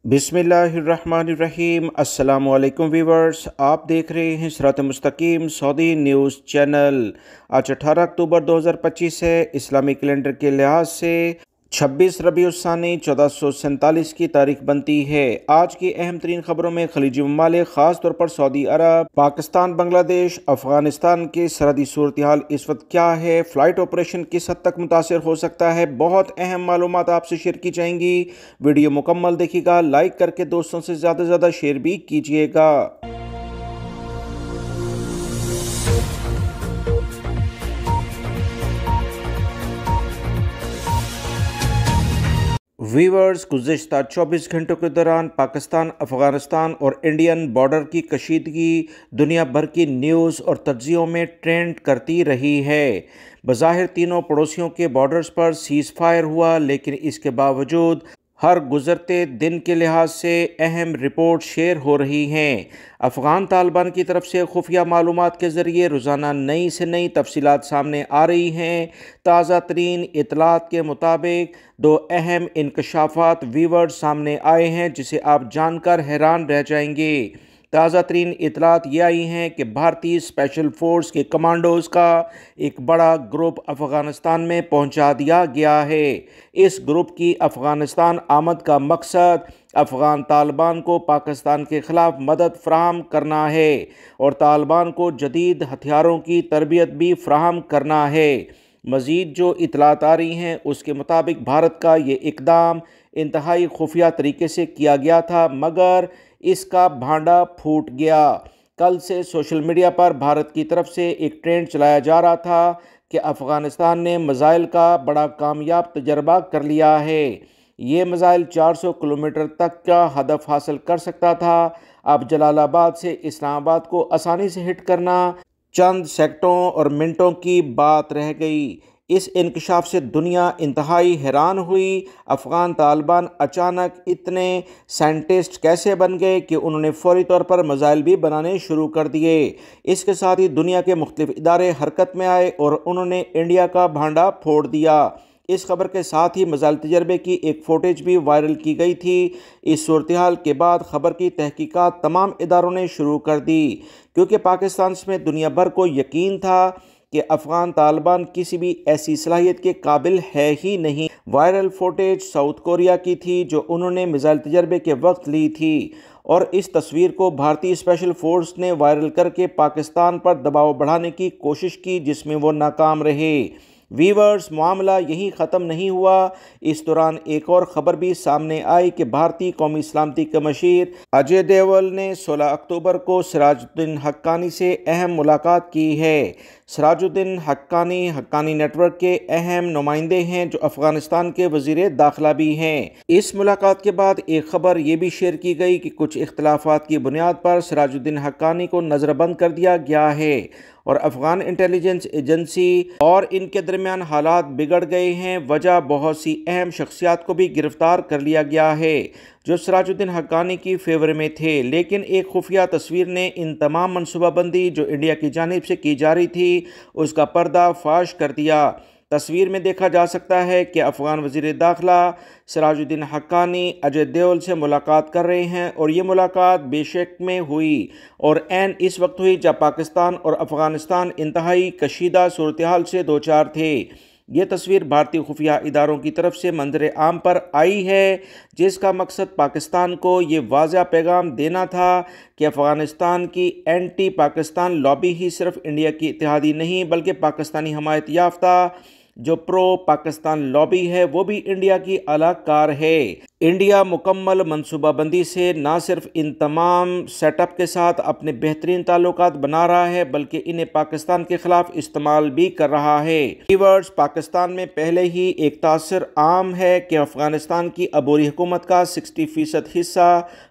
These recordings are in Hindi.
बिस्मिल्लाहिर्रहमानिर्रहीम। अस्सलामुअलैकुम वीवर्स, आप देख रहे हैं सिरात मुस्तकीम सऊदी न्यूज़ चैनल। आज 18 अक्टूबर 2025 है। इस्लामी कैलेंडर के लिहाज से 26 रबीउस्सानी 1447 की तारीख बनती है। आज की अहम तरीन खबरों में खलीजी ममालिक ख़ास तौर पर सऊदी अरब, पाकिस्तान, बांग्लादेश, अफगानिस्तान की सरहदी सूरत हाल इस वक्त क्या है, फ़्लाइट ऑपरेशन किस हद तक मुतासर हो सकता है, बहुत अहम मालूमात आपसे शेयर की जाएंगी। वीडियो मुकम्मल देखिएगा, लाइक करके दोस्तों से ज़्यादा से ज़्यादा शेयर भी कीजिएगा। वीवर्स, गुज़िश्ता 24 घंटों के दौरान पाकिस्तान, अफ़गानिस्तान और इंडियन बॉर्डर की कशीदगी दुनिया भर की न्यूज़ और तज्ज़ियों में ट्रेंड करती रही है। बज़ाहिर तीनों पड़ोसियों के बॉर्डर्स पर सीज़ फायर हुआ, लेकिन इसके बावजूद हर गुज़रते दिन के लिहाज से अहम रिपोर्ट शेयर हो रही हैं। अफ़गान तालिबान की तरफ से खुफिया मालूमात के ज़रिए रोज़ाना नई से नई तफसीलात सामने आ रही हैं। ताज़ा तरीन इतलात के मुताबिक दो अहम इंकशाफात वीवर्स सामने आए हैं, जिसे आप जानकर हैरान रह जाएंगे। ताज़ा तरीन इतलात ये आई हैं कि भारतीय स्पेशल फ़ोर्स के कमांडोज़ का एक बड़ा ग्रुप अफ़गानिस्तान में पहुंचा दिया गया है। इस ग्रुप की अफ़गानिस्तान आमद का मकसद अफ़गान तालिबान को पाकिस्तान के ख़िलाफ़ मदद फ़राहम करना है और तालिबान को जदीद हथियारों की तरबियत भी फ़राहम करना है। मज़ीद जो इतलात आ रही हैं उसके मुताबिक भारत का ये इक़दाम इंतहाई खुफिया तरीके से किया गया था, मगर इसका भांडा फूट गया। कल से सोशल मीडिया पर भारत की तरफ से एक ट्रेंड चलाया जा रहा था कि अफ़गानिस्तान ने मिसाइल का बड़ा कामयाब तजर्बा कर लिया है। ये मिसाइल 400 किलोमीटर तक का हदफ हासिल कर सकता था। अब जलालाबाद से इस्लामाबाद को आसानी से हिट करना चंद सेकंडों और मिनटों की बात रह गई। इस इंकशाफ से दुनिया इंतहाई हैरान हुई। अफ़गान तालिबान अचानक इतने साइंटिस्ट कैसे बन गए कि उन्होंने फौरी तौर पर मिसाइल भी बनाने शुरू कर दिए। इसके साथ ही दुनिया के मुख्तलिफ इदारे हरकत में आए और उन्होंने इंडिया का भांडा फोड़ दिया। इस खबर के साथ ही मिसाइल तजर्बे की एक फ़ोटेज भी वायरल की गई थी। इस सूरत हाल के बाद खबर की तहकीकात तमाम इदारों ने शुरू कर दी, क्योंकि पाकिस्तान समेत दुनिया भर को यकीन था कि अफ़गान तालिबान किसी भी ऐसी सलाहियत के काबिल है ही नहीं। वायरल फुटेज साउथ कोरिया की थी, जो उन्होंने मिसाइल तजर्बे के वक्त ली थी, और इस तस्वीर को भारतीय स्पेशल फोर्स ने वायरल करके पाकिस्तान पर दबाव बढ़ाने की कोशिश की, जिसमें वो नाकाम रहे। वीवर्स, मामला यही ख़त्म नहीं हुआ। इस दौरान एक और ख़बर भी सामने आई कि भारतीय कौमी सलामती के मशीर अजय देवल ने 16 अक्टूबर को सिराजुद्दीन हक्कानी से अहम मुलाकात की है। सिराजुद्दीन हक्कानी नेटवर्क के अहम नुमाइंदे हैं, जो अफ़गानिस्तान के वज़ीर दाखिला भी हैं। इस मुलाकात के बाद एक ख़बर ये भी शेयर की गई कि कुछ इख्तलाफात की बुनियाद पर सिराजुद्दीन हक्कानी को नज़रबंद कर दिया गया है और अफ़गान इंटेलिजेंस एजेंसी और इनके दरमियान हालात बिगड़ गए हैं। वजह बहुत सी अहम शख्सियात को भी गिरफ्तार कर लिया गया है जो सिराजुद्दीन हक्कानी की फेवर में थे, लेकिन एक खुफिया तस्वीर ने इन तमाम मनसूबाबंदी जो इंडिया की जानिब से की जा रही थी उसका पर्दा फाश कर दिया। तस्वीर में देखा जा सकता है कि अफ़गान वज़ीर दाखिला सिराजुद्दीन हक्कानी अजय देओल से मुलाकात कर रहे हैं, और ये मुलाकात बेशक में हुई और ऐन इस वक्त हुई जब पाकिस्तान और अफ़गानिस्तान इंतहाई कशीदा सूरत हाल से दो चार थे। ये तस्वीर भारतीय खुफिया इदारों की तरफ से मंजर आम पर आई है, जिसका मकसद पाकिस्तान को ये वाज़ा पैगाम देना था कि अफ़गानिस्तान की एंटी पाकिस्तान लॉबी ही सिर्फ इंडिया की इत्तेहादी नहीं, बल्कि पाकिस्तानी हमायत याफ्ता जो प्रो पाकिस्तान लॉबी है वो भी इंडिया की अलाकार है। इंडिया मुकम्मल मनसूबाबंदी से न सिर्फ इन तमाम सेटअप के साथ अपने बेहतरीन ताल्लुकात बना रहा है, बल्कि इन्हें पाकिस्तान के ख़िलाफ़ इस्तेमाल भी कर रहा है। वीवर्स, पाकिस्तान में पहले ही एक तासर आम है कि अफ़गानिस्तान की अबूरी हुकूमत का 60% हिस्सा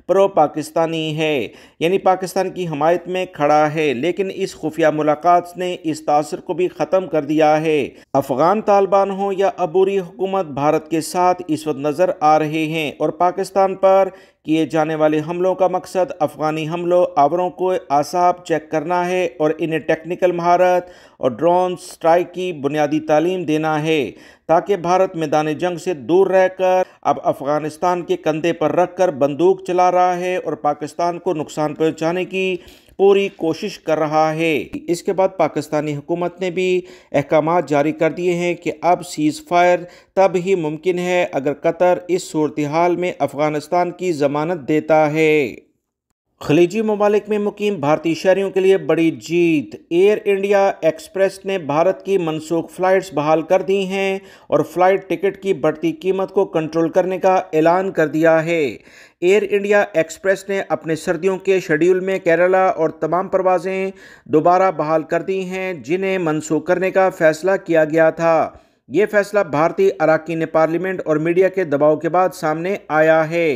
प्रो पाकिस्तानी है, यानी पाकिस्तान की हमायत में खड़ा है। लेकिन इस खुफिया मुलाकात ने इस तासर को भी ख़त्म कर दिया है। अफ़गान तालिबान हो या अबूरी हुकूमत भारत के साथ इस वक्त नज़र आ रहे हैं, और पाकिस्तान पर किए जाने वाले हमलों का मकसद अफ़गानी हमलों आवरों को आसाब चेक करना है और इन्हें टेक्निकल महारत और ड्रोन स्ट्राइक की बुनियादी तालीम देना है, ताकि भारत मैदान जंग से दूर रहकर अब अफगानिस्तान के कंधे पर रखकर बंदूक चला रहा है और पाकिस्तान को नुकसान पहुंचाने की पूरी कोशिश कर रहा है। इसके बाद पाकिस्तानी हुकूमत ने भी अहकाम जारी कर दिए हैं कि अब सीज़ फायर तब ही मुमकिन है अगर कतर इस सूरत हाल में अफगानिस्तान की ज़मानत देता है। खलीजी ममालिक में मुकीम भारतीय शहरियों के लिए बड़ी जीत। एयर इंडिया एक्सप्रेस ने भारत की मनसूख फ़्लाइट्स बहाल कर दी हैं और फ़्लाइट टिकट की बढ़ती कीमत को कंट्रोल करने का ऐलान कर दिया है। एयर इंडिया एक्सप्रेस ने अपने सर्दियों के शेड्यूल में केरला और तमाम परवाज़ें दोबारा बहाल कर दी हैं जिन्हें मनसूख करने का फ़ैसला किया गया था। ये फैसला भारतीय अरकान पार्लियामेंट और मीडिया के दबाव के बाद सामने आया है।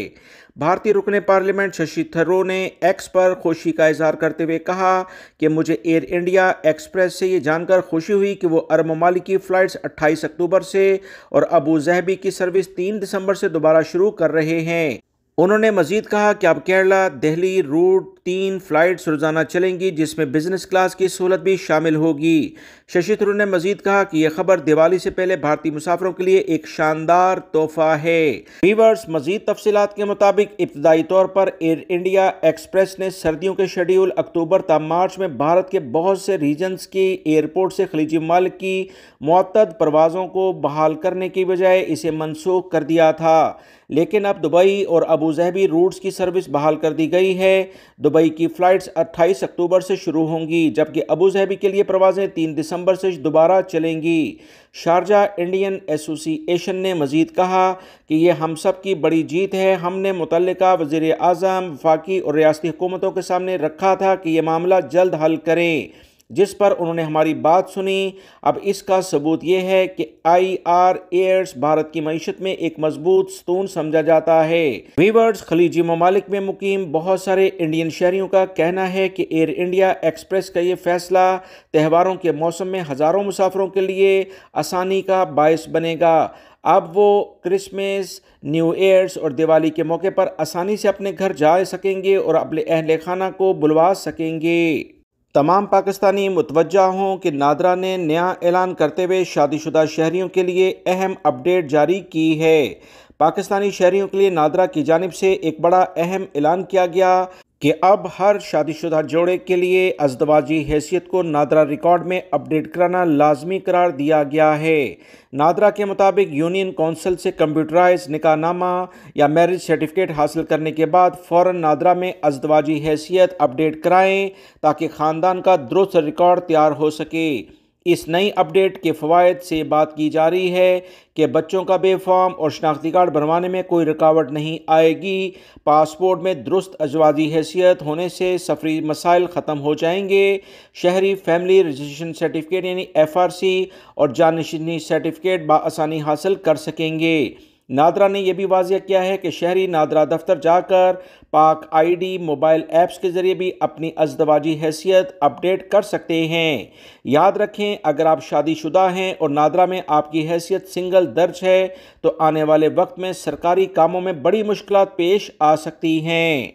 भारतीय रुकने पार्लियामेंट शशि थरूर ने एक्स पर खुशी का इजहार करते हुए कहा कि मुझे एयर इंडिया एक्सप्रेस से ये जानकर खुशी हुई कि वो अरब ममालिक की फ़्लाइट्स 28 अक्टूबर से और अबू ज़हबी की सर्विस 3 दिसंबर से दोबारा शुरू कर रहे हैं। उन्होंने मजीद कहा कि अब केरला दिल्ली रूट 3 फ़्लाइट्स रोज़ाना चलेंगी जिसमें बिजनेस क्लास की सहूलत भी शामिल होगी। शशि थरूर ने मजीद कहा कि यह खबर दिवाली से पहले भारतीय मुसाफिरों के लिए एक शानदार तोहफा है। व्यूअर्स, मजीद तफसीलात के मुताबिक इब्तदाई तौर पर एयर इंडिया एक्सप्रेस ने सर्दियों के शेड्यूल अक्टूबर ता मार्च में भारत के बहुत से रीजन्स के एयरपोर्ट से खलीजी ममालिक की मुअत्तद परवाज़ों को बहाल करने की बजाय इसे मनसूख कर दिया था, लेकिन अब दुबई और अबू ज़हबी रूट्स की सर्विस बहाल कर दी गई है। दुबई की फ़्लाइट्स 28 अक्टूबर से शुरू होंगी जबकि अबू ज़हबी के लिए प्रवासें 3 दिसंबर से दोबारा चलेंगी। शारजा इंडियन एसोसिएशन ने मजीद कहा कि यह हम सब की बड़ी जीत है। हमने मुतल्लिका वज़ीर आज़म, वफाकी और रियासती हुकूमतों के सामने रखा था कि यह मामला जल्द हल करें, जिस पर उन्होंने हमारी बात सुनी। अब इसका सबूत यह है कि IR एयर्स भारत की मईशत में एक मजबूत स्तून समझा जाता है। व्यूअर्स, खलीजी ममालिक में मुकीम बहुत सारे इंडियन शहरियों का कहना है कि एयर इंडिया एक्सप्रेस का ये फैसला त्योहारों के मौसम में हज़ारों मुसाफिरों के लिए आसानी का बायस बनेगा। अब वो क्रिसमस, न्यू ईयर्स और दिवाली के मौके पर आसानी से अपने घर जा सकेंगे और अपने अहल खाना को बुलवा सकेंगे। तमाम पाकिस्तानी मुतवज्जा हों कि नादरा ने नया ऐलान करते हुए शादीशुदा शहरियों के लिए अहम अपडेट जारी की है। पाकिस्तानी शहरियों के लिए नादरा की जानिब से एक बड़ा अहम ऐलान किया गया कि अब हर शादीशुदा जोड़े के लिए अज़दवाजी हैसियत को नादरा रिकॉर्ड में अपडेट कराना लाजमी करार दिया गया है। नादरा के मुताबिक यूनियन कौंसिल से कंप्यूटराइज निकाहनामा या मैरिज सर्टिफिकेट हासिल करने के बाद फ़ौरन नादरा में अज़दवाजी हैसियत अपडेट कराएं ताकि ख़ानदान का दुरुस्त रिकॉर्ड तैयार हो सके। इस नई अपडेट के फ़वाइद से बात की जा रही है कि बच्चों का बेफॉर्म और शनाख्ती कार्ड बनवाने में कोई रुकावट नहीं आएगी। पासपोर्ट में दुरुस्त अज़दवाजी हैसियत होने से सफरी मसाइल ख़त्म हो जाएंगे। शहरी फैमिली रजिस्ट्रेशन सर्टिफिकेट यानी FRC और जानशिनी सर्टिफिकेट बाआसानी हासिल कर सकेंगे। नादरा ने यह भी वाज़ेह किया है कि शहरी नादरा दफ्तर जाकर पाक ID मोबाइल ऐप्स के ज़रिए भी अपनी अज़दवाजी हैसियत अपडेट कर सकते हैं। याद रखें, अगर आप शादीशुदा हैं और नादरा में आपकी हैसियत सिंगल दर्ज है तो आने वाले वक्त में सरकारी कामों में बड़ी मुश्किलात पेश आ सकती हैं।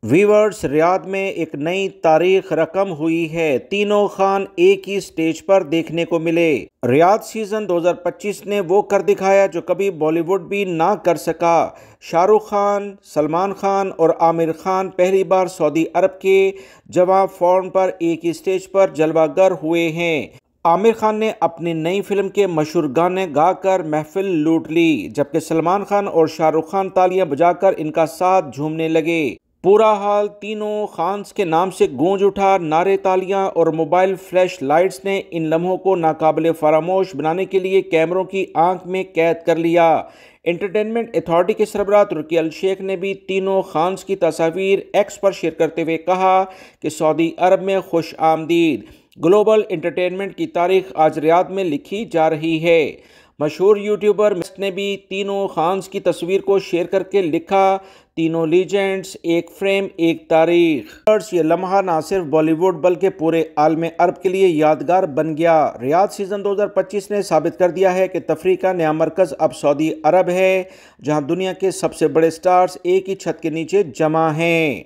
व्यूअर्स, रियाद में एक नई तारीख रकम हुई है। तीनों खान एक ही स्टेज पर देखने को मिले। रियाद सीज़न 2025 ने वो कर दिखाया जो कभी बॉलीवुड भी ना कर सका। शाहरुख खान, सलमान खान और आमिर खान पहली बार सऊदी अरब के जवां फॉर्म पर एक ही स्टेज पर जलवागर हुए हैं। आमिर खान ने अपनी नई फिल्म के मशहूर गाने गाकर महफिल लूट ली, जबकि सलमान खान और शाहरुख खान तालियां बजाकर इनका साथ झूमने लगे। पूरा हाल तीनों खान्स के नाम से गूंज उठा। नारे, तालियां और मोबाइल फ्लैश लाइट्स ने इन लम्हों को नाकाबिले फरामोश बनाने के लिए कैमरों की आंख में कैद कर लिया। एंटरटेनमेंट अथॉरिटी के सरबराह तुर्की अल शेख ने भी तीनों खान्स की तस्वीर एक्स पर शेयर करते हुए कहा कि सऊदी अरब में खुश आमदीद। ग्लोबल एंटरटेनमेंट की तारीख आज रियाद में लिखी जा रही है। मशहूर यूट्यूबर ने भी तीनों खान्स की तस्वीर को शेयर करके लिखा, तीनों लीजेंड्स, एक फ्रेम एक तारीख। ये लम्हा ना सिर्फ बॉलीवुड बल्कि पूरे आलम अरब के लिए यादगार बन गया। रियाद सीज़न 2025 ने साबित कर दिया है कि तफरीह का नया मरकज़ अब सऊदी अरब है, जहां दुनिया के सबसे बड़े स्टार्स एक ही छत के नीचे जमा हैं।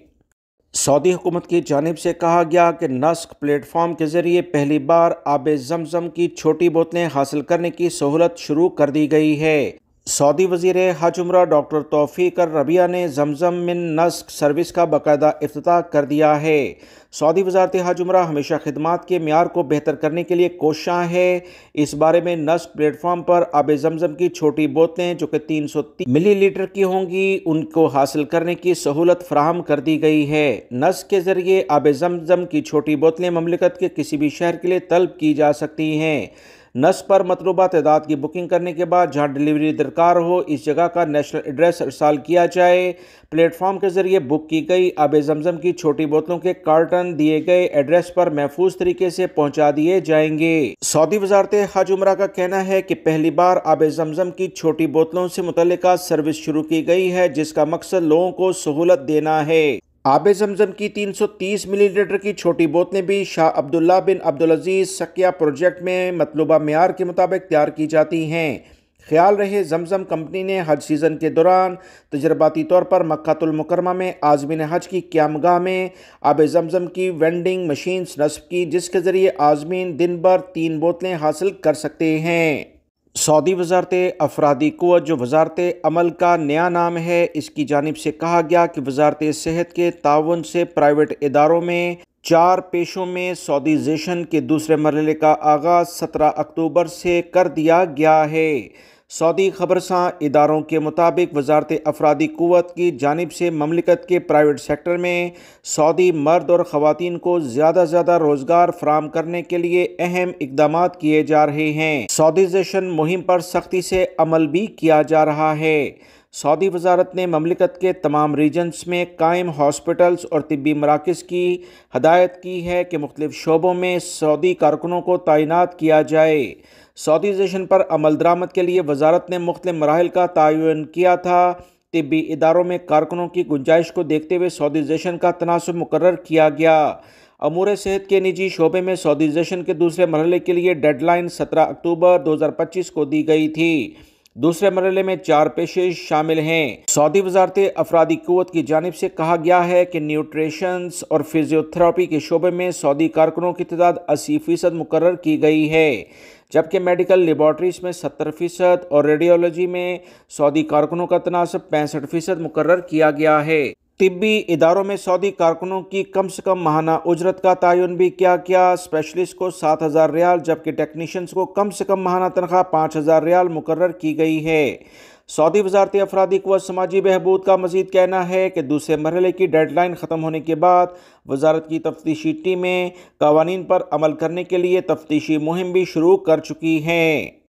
सऊदी हुकूमत की जानिब से कहा गया कि नस्क प्लेटफॉर्म के ज़रिए पहली बार आब ज़मज़म की छोटी बोतलें हासिल करने की सहूलत शुरू कर दी गई है। सऊदी वज़ीर हज उम्रा डॉक्टर तौफीक रबिया ने जमजम मिन नस्क सर्विस का बाकायदा इफ्तिताह कर दिया है। सऊदी वज़ारत हज उम्रा हमेशा खिदमात के म्यार को बेहतर करने के लिए कोशां है। इस बारे में नस्क प्लेटफॉर्म पर आब जमजम की छोटी बोतलें जो कि 330 मिलीलीटर की होंगी उनको हासिल करने की सहूलत फराहम कर दी गई है। नस्क के ज़रिए आब जमजम की छोटी बोतलें ममलिकत के किसी भी शहर के लिए तलब की जा सकती हैं। नस्क पर मतलूबा तादाद की बुकिंग करने के बाद जहां डिलीवरी दरकार हो इस जगह का नेशनल एड्रेस इरसाल किया जाए। प्लेटफॉर्म के जरिए बुक की गई आब जमजम की छोटी बोतलों के कार्टन दिए गए एड्रेस पर महफूज तरीके से पहुंचा दिए जाएंगे। सऊदी वज़ारत हज उम्रा का कहना है कि पहली बार आब जमजम की छोटी बोतलों से मुतल्लिका सर्विस शुरू की गई है जिसका मकसद लोगों को सहूलत देना है। आब जमजम की 330 मिलीलीटर की छोटी बोतलें भी शाह अब्दुल्ला बिन अब्दुल अजीज़ सकिया प्रोजेक्ट में मतलूबा म्यार के मुताबिक तैयार की जाती हैं। ख्याल रहे जमजम कंपनी ने हज सीज़न के दौरान तजर्बाती तौर पर मक्कातुल मुकरमा में आज़मीन हज की क़यामगाह में आब जमजम की वेंडिंग मशीन्स नस्ब की जिसके ज़रिए आज़मीन दिन भर 3 बोतलें हासिल कर सकते हैं। सऊदी वज़ारत अफरादी क़ुव्वत जो वज़ारत अमल का नया नाम है, इसकी जानिब से कहा गया कि वज़ारत सेहत के ताउन से प्राइवेट इदारों में 4 पेशों में सऊदीज़ेशन के दूसरे मरहले का आगाज़ 17 अक्टूबर से कर दिया गया है। सऊदी खबरसां इदारों के मुताबिक वज़ारत अफरादी क़ुव्वत की जानिब से ममलिकत के प्राइवेट सेक्टर में सऊदी मर्द और ख़वातीन को ज़्यादा से ज़्यादा रोज़गार फराहम करने के लिए अहम इक़दाम किए जा रहे हैं। सऊदीज़ेशन मुहिम पर सख्ती से अमल भी किया जा रहा है। सऊदी वज़ारत ने ममलिकत के तमाम रीजन्स में कायम हॉस्पिटल्स और तिब्बी मराकज़ की हदायत की है कि मुख्तलिफ़ शोबों में सऊदी कारकुनों को तैनात किया जाए। सऊदीज़ेशन पर अमल दरामद के लिए वज़ारत ने मुख्तलिफ़ मराहिल का तयन किया था। तिब्बी इदारों में कारकुनों की गुंजाइश को देखते हुए सऊदीज़ेशन का तनासब मुकर्रर किया गया। अमूर सेहत के निजी शोबे में सऊदीज़ेशन के दूसरे मरहले के लिए डेडलाइन 17 अक्टूबर 2025 को दी गई थी। दूसरे मरहले में 4 पेशे शामिल हैं। सऊदी वज़ारत अफरादी क़ुव्वत की जानिब से कहा गया है कि न्यूट्रिशंस और फिजियोथेरेपी के शोबे में सऊदी कारकुनों की तादाद 80% मुकर्रर की गई है, जबकि मेडिकल लेबॉर्ट्रीज में 70% और रेडियोलॉजी में सऊदी कारकुनों का तनासब 65% मुकर्रर किया गया है। तिब्बी इदारों में सऊदी कारकुनों की कम से कम माहाना उजरत का तयन भी किया गया। स्पेशलिस्ट को 7,000 रियाल जबकि टेक्नीशियंस को कम से कम माहाना तनख्वाह 5,000 रियाल मुकर्रर की गई है। सऊदी वज़ारत अफरादी क़ुव्वत समाजी बहबूद का मज़ीद कहना है कि दूसरे मरहले की डेडलाइन ख़त्म होने के बाद वज़ारत की तफ्तीशी टीमें क़वानीन पर अमल करने के लिए तफ्तीशी मुहिम भी शुरू कर चुकी हैं।